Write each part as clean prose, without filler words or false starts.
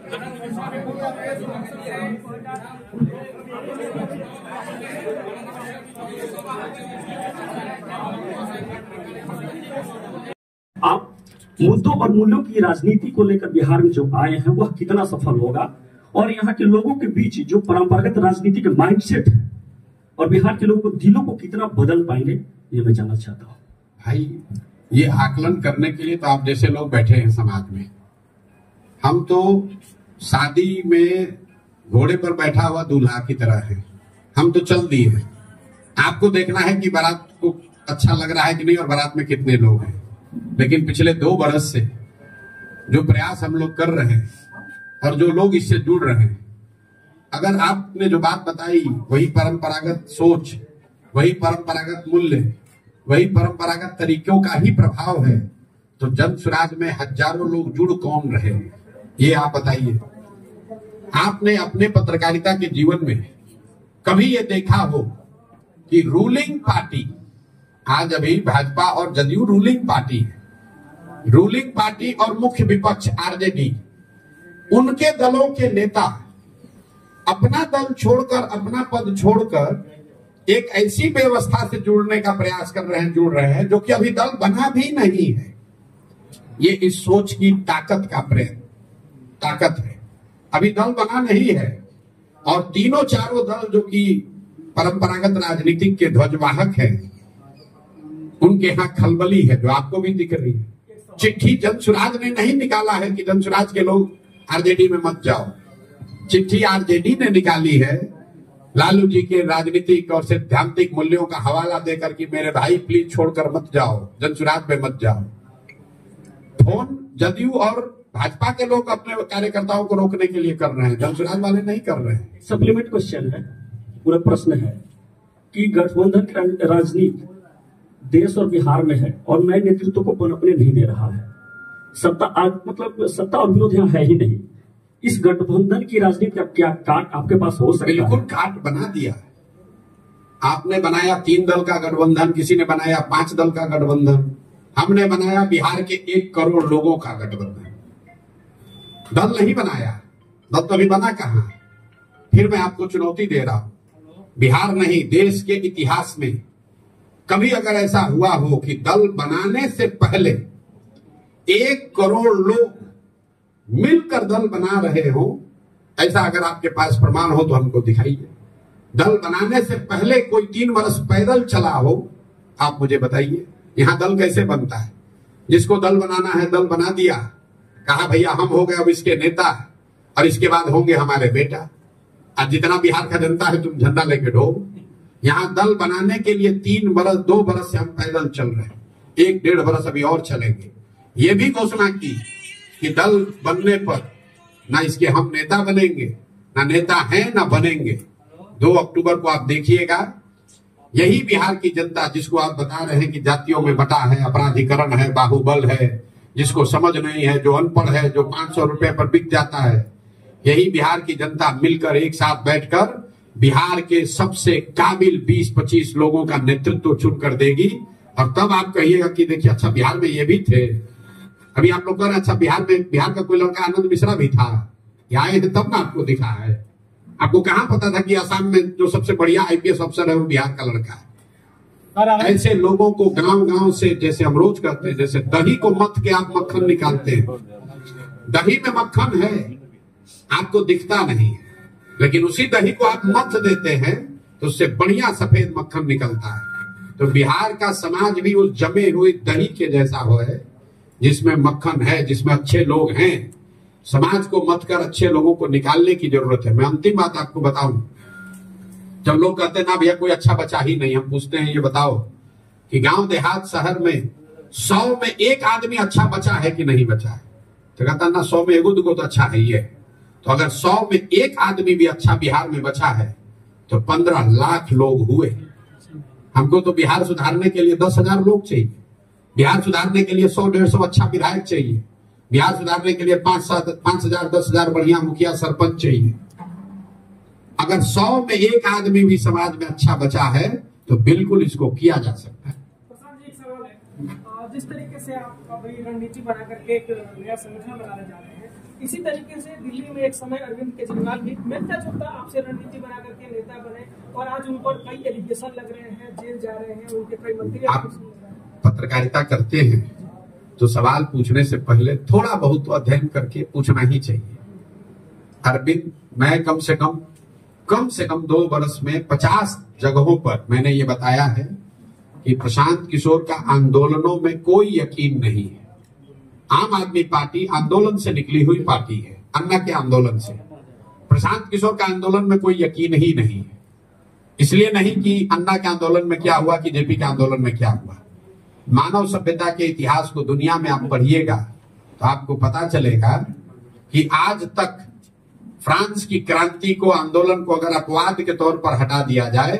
आप मुद्दों और मूल्यों की राजनीति को लेकर बिहार में जो आए हैं वह कितना सफल होगा, और यहाँ के लोगों के बीच जो परंपरागत राजनीति के माइंडसेट है और बिहार के लोगों को दिलों को कितना बदल पाएंगे, ये मैं जानना चाहता हूँ। भाई, ये आकलन करने के लिए तो आप जैसे लोग बैठे हैं समाज में। हम तो शादी में घोड़े पर बैठा हुआ दूल्हा की तरह है, हम तो चल दिए हैं। आपको देखना है कि बारात को अच्छा लग रहा है कि नहीं और बारात में कितने लोग हैं। लेकिन पिछले 2 बरस से जो प्रयास हम लोग कर रहे हैं और जो लोग इससे जुड़ रहे हैं, अगर आपने जो बात बताई वही परंपरागत सोच, वही परंपरागत मूल्य, वही परंपरागत तरीकों का ही प्रभाव है, तो जन स्वराज में हजारों लोग जुड़ कौन रहे, ये आप बताइए। आपने अपने पत्रकारिता के जीवन में कभी ये देखा हो कि रूलिंग पार्टी, आज अभी भाजपा और जदयू रूलिंग पार्टी है, रूलिंग पार्टी और मुख्य विपक्ष आरजेडी, उनके दलों के नेता अपना दल छोड़कर, अपना पद छोड़कर एक ऐसी व्यवस्था से जुड़ने का प्रयास कर रहे हैं, जुड़ रहे हैं जो कि अभी दल बना भी नहीं है। ये इस सोच की ताकत का ताकत है। अभी दल बना नहीं है और तीनों चारों दल जो कि परंपरागत राजनीतिक के ध्वजवाहक हैं, उनके यहाँ खलबली है जो आपको भी दिख रही है। चिट्ठी जनसुराज ने नहीं निकाला है कि जनसुराज के लोग आरजेडी में मत जाओ, चिट्ठी आरजेडी ने निकाली है लालू जी के राजनीतिक और सैद्धांतिक मूल्यों का हवाला देकर कि मेरे भाई प्लीज छोड़कर मत जाओ, जनसुराज में मत जाओ। फोन जदयू और भाजपा के लोग अपने कार्यकर्ताओं को रोकने के लिए कर रहे हैं, जनसुराज वाले नहीं कर रहे हैं। सप्लीमेंट क्वेश्चन है, पूरा प्रश्न है कि गठबंधन की राजनीति देश और बिहार में है और नए नेतृत्व को पनपने नहीं दे रहा है। सत्ता मतलब सत्ता और विरोध यहाँ है ही नहीं। इस गठबंधन की राजनीति का क्या काट आपके पास हो सकता है? बिल्कुल काट बना दिया। आपने बनाया 3 दल का गठबंधन, किसी ने बनाया 5 दल का गठबंधन, हमने बनाया बिहार के 1 करोड़ लोगों का गठबंधन। दल नहीं बनाया, दल तो अभी बना कहां। फिर मैं आपको चुनौती दे रहा हूं, बिहार नहीं देश के इतिहास में कभी अगर ऐसा हुआ हो कि दल बनाने से पहले 1 करोड़ लोग मिलकर दल बना रहे हो, ऐसा अगर आपके पास प्रमाण हो तो हमको दिखाइए। दल बनाने से पहले कोई 3 वर्ष पैदल चला हो, आप मुझे बताइए। यहां दल कैसे बनता है? जिसको दल बनाना है दल बना दिया, कहा भैया हम हो गए अब इसके नेता और इसके बाद होंगे हमारे बेटा। आज जितना बिहार का जनता है तुम झंडा लेके ढो। यहाँ दल बनाने के लिए 3 बरस 2 बरस से हम पैदल चल रहे हैं, 1-1.5 बरस अभी और चलेंगे। ये भी घोषणा की कि दल बनने पर ना इसके हम नेता बनेंगे, ना नेता हैं ना बनेंगे। 2 अक्टूबर को आप देखिएगा, यही बिहार की जनता जिसको आप बता रहे हैं कि जातियों में बटा है, अपराधीकरण है, बाहुबल है, जिसको समझ नहीं है, जो अनपढ़ है, जो 500 रुपए पर बिक जाता है, यही बिहार की जनता मिलकर एक साथ बैठकर बिहार के सबसे काबिल 20-25 लोगों का नेतृत्व चुनकर देगी। और तब आप कहिएगा कि देखिए अच्छा बिहार में ये भी थे। अभी आप लोग कह रहे हैं अच्छा बिहार का कोई लड़का आनंद मिश्रा भी था, ये आए थे तब ना आपको दिखा है। आपको कहां पता था कि असम में जो सबसे बढ़िया आईपीएस अफसर है वो बिहार का लड़का है। ऐसे लोगों को गांव-गांव से, जैसे हम रोज कहते हैं, जैसे दही को मथ के आप मक्खन निकालते हैं, दही में मक्खन है आपको दिखता नहीं, लेकिन उसी दही को आप मथ देते हैं तो उससे बढ़िया सफेद मक्खन निकलता है। तो बिहार का समाज भी उस जमे हुए दही के जैसा हो है, जिसमें मक्खन है, जिसमें अच्छे लोग हैं। समाज को मत कर अच्छे लोगों को निकालने की जरूरत है। मैं अंतिम बात आपको बताऊं, जब लोग कहते हैं ना भैया कोई अच्छा बचा ही नहीं, हम पूछते हैं ये बताओ कि गांव देहात शहर में 100 में 1 आदमी अच्छा बचा है कि नहीं बचा है? तो कहता ना 100 में एगो दुगो तो अच्छा है ये। तो अगर 100 में 1 आदमी भी अच्छा बिहार में बचा है तो 15 लाख लोग हुए। हमको तो बिहार सुधारने के लिए 10,000 लोग चाहिए, बिहार सुधारने के लिए 100-150 अच्छा विधायक चाहिए, बिहार सुधारने के लिए 5,000 10,000 बढ़िया मुखिया सरपंच चाहिए। अगर 100 में 1 आदमी भी समाज में अच्छा बचा है तो बिल्कुल इसको किया जा सकता है। प्रसाद जी, एक सवाल है, जिस तरीके से आप अभी रणनीति बना करके एक नया संगठन बनाने जा रहे हैं, इसी तरीके से दिल्ली में एक समय अरविंद केजरीवाल भी मिलता जुलता आपसे रणनीति बना करके नेता बने और आज उन पर कई एलिगेशन लग रहे हैं, जेल जा रहे हैं, उनके कई मंत्री। आप पत्रकारिता करते हैं तो सवाल पूछने से पहले थोड़ा बहुत तो अध्ययन करके पूछना ही चाहिए। अरविंद, मैं कम से कम 2 वर्ष में 50 जगहों पर मैंने ये बताया है कि प्रशांत किशोर का आंदोलनों में कोई यकीन नहीं है। आम आदमी पार्टी आंदोलन से निकली हुई पार्टी है, अन्ना के आंदोलन से। प्रशांत किशोर का आंदोलन में कोई यकीन ही नहीं है। इसलिए नहीं कि अन्ना के आंदोलन में क्या हुआ कि जेपी के आंदोलन में क्या हुआ। मानव सभ्यता के इतिहास को दुनिया में आप पढ़िएगा तो आपको पता चलेगा कि आज तक फ्रांस की क्रांति को, आंदोलन को अगर अपवाद के तौर पर हटा दिया जाए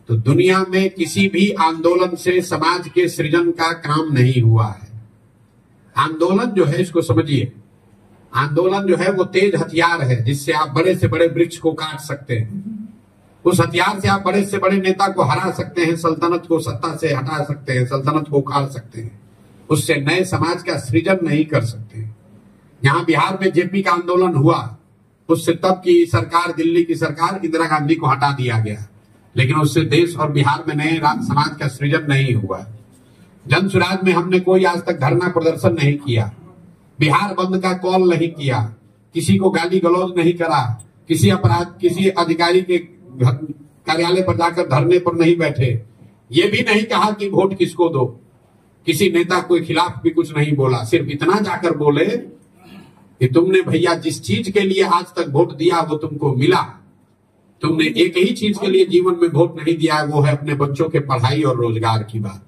तो दुनिया में किसी भी आंदोलन से समाज के सृजन का काम नहीं हुआ है। आंदोलन जो है, इसको समझिए, आंदोलन जो है वो तेज हथियार है जिससे आप बड़े से बड़े वृक्ष को काट सकते हैं। उस हथियार से आप बड़े से बड़े नेता को हरा सकते हैं, सल्तनत को सत्ता से हटा सकते हैं, सल्तनत को उखाड़ सकते हैं। उससे नए समाज का सृजन नहीं कर सकते। यहाँ बिहार में जेपी का आंदोलन हुआ, उससे तब की सरकार, दिल्ली की सरकार, इंदिरा गांधी को हटा दिया गया, लेकिन उससे देश और बिहार में नए समाज का सृजन नहीं हुआ। जन सुराज में हमने कोई आज तक धरना प्रदर्शन नहीं किया, बिहार बंद का कॉल नहीं किया, किसी को गाली गलौज नहीं करा, किसी अधिकारी के कार्यालय पर जाकर धरने पर नहीं बैठे, ये भी नहीं कहा कि वोट किसको दो, किसी नेता के खिलाफ भी कुछ नहीं बोला। सिर्फ इतना जाकर बोले कि तुमने भैया जिस चीज के लिए आज तक वोट दिया वो तुमको मिला। तुमने एक ही चीज के लिए जीवन में वोट नहीं दिया, वो है अपने बच्चों के पढ़ाई और रोजगार की बात।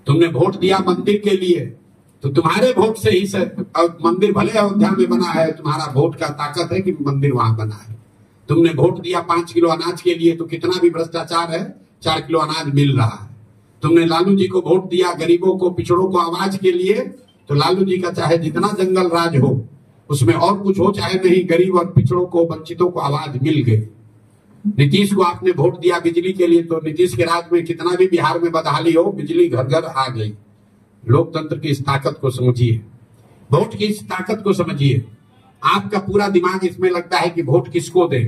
तुमने वोट दिया मंदिर के लिए, तो तुम्हारे वोट से ही मंदिर भले अयोध्या में बना है, तुम्हारा वोट का ताकत है कि मंदिर वहां बना है। तुमने वोट दिया 5 किलो अनाज के लिए, तो कितना भी भ्रष्टाचार है 4 किलो अनाज मिल रहा है। तुमने लालू जी को वोट दिया गरीबों को, पिछड़ों को आवाज के लिए, तो लालू जी का चाहे जितना जंगल राज हो, उसमें और कुछ हो चाहे नहीं, गरीब और पिछड़ों को, वंचितों को आवाज मिल गई। नीतीश को आपने वोट दिया बिजली के लिए, तो नीतीश के राज में कितना भी बिहार में बदहाली हो, बिजली घर घर आ गई। लोकतंत्र की इस ताकत को समझिए, वोट की इस ताकत को समझिए। आपका पूरा दिमाग इसमें लगता है कि वोट किसको दे।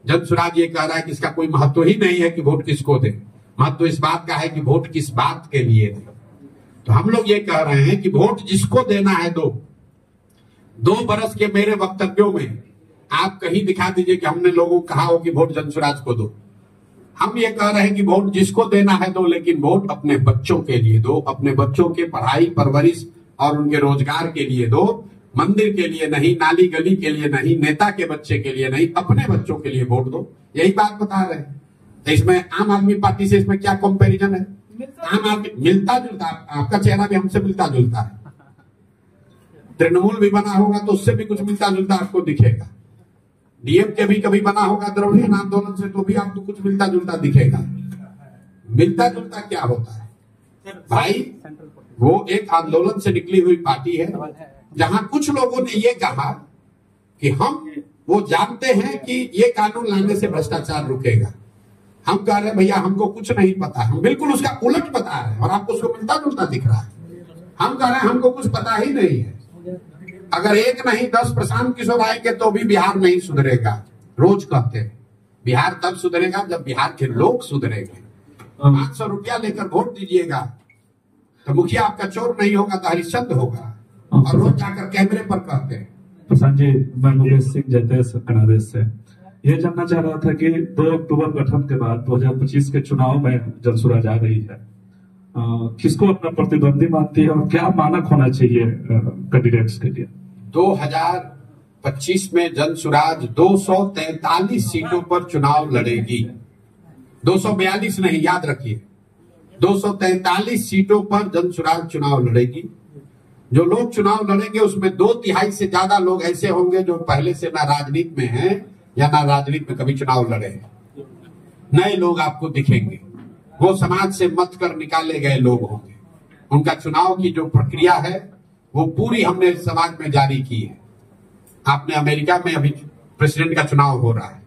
जन सुराज ये कह रहा है कि इसका कोई महत्व ही नहीं है कि वोट किसको दे, महत्व इस बात का है कि वोट किस बात के लिए दे। तो हम लोग ये कह रहे हैं कि वोट जिसको देना है दो। 2 बरस के मेरे वक्तव्यों में आप कहीं दिखा दीजिए कि हमने लोगों को कहा हो कि वोट जन सुराज को दो। हम ये कह रहे हैं कि वोट जिसको देना है दो, लेकिन वोट अपने बच्चों के लिए दो, अपने बच्चों के पढ़ाई परवरिश और उनके रोजगार के लिए दो, मंदिर के लिए नहीं, नाली गली के लिए नहीं, नेता के बच्चे के लिए नहीं, अपने बच्चों के लिए वोट दो। यही बात बता रहे हैं। तो इसमें आम आदमी पार्टी से इसमें क्या कंपैरिजन है? आम आदमी मिलता जुलता, आपका चेहरा भी हमसे मिलता जुलता है। तृणमूल भी बना होगा तो उससे भी कुछ मिलता जुलता आपको दिखेगा। डीएम के भी कभी बना होगा द्रविड़ आंदोलन से, तो भी आपको कुछ मिलता जुलता दिखेगा। मिलता जुलता क्या होता है भाई? वो एक आंदोलन से निकली हुई पार्टी है जहां कुछ लोगों ने ये कहा कि हम वो जानते हैं कि ये कानून लाने से भ्रष्टाचार रुकेगा। हम कह रहे हैं भैया हमको कुछ नहीं पता, हम बिल्कुल उसका उलट बता रहे हैं और आपको उसको मिलता जुलता दिख रहा है। हम कह रहे हैं हमको कुछ पता ही नहीं है। अगर 1 नहीं 10 प्रशांत किशोर आएंगे तो भी बिहार नहीं सुधरेगा। रोज कहते हैं बिहार तब सुधरेगा जब बिहार के लोग सुधरेंगे। 500 रुपया लेकर वोट दीजिएगा तो मुखिया आपका चोर नहीं होगा तो हरिश्चंद्र होगा, और रोज जाकर कैमरे पर कहते हैं। प्रशांत जी, मैं मुकेश सिंह जयतेश कनादेश से ये जानना चाह रहा था कि 2 अक्टूबर गठन के बाद 2025 के चुनाव में जन सुराज आ रही है, किसको अपना प्रतिद्वंदी मानती है और क्या मानक होना चाहिए कैंडिडेट्स के लिए? 2025 में जन सुराज 243 सीटों पर चुनाव लड़ेगी। 242 नहीं, याद रखिए, 243 सीटों पर जन सुराज चुनाव लड़ेगी। जो लोग चुनाव लड़ेंगे उसमें 2/3 से ज्यादा लोग ऐसे होंगे जो पहले से ना राजनीति में हैं या ना राजनीति में कभी चुनाव लड़े हैं। नए लोग आपको दिखेंगे, वो समाज से मत कर निकाले गए लोग होंगे। उनका चुनाव की जो प्रक्रिया है वो पूरी हमने समाज में जारी की है। आपने अमेरिका में अभी प्रेसिडेंट का चुनाव हो रहा है,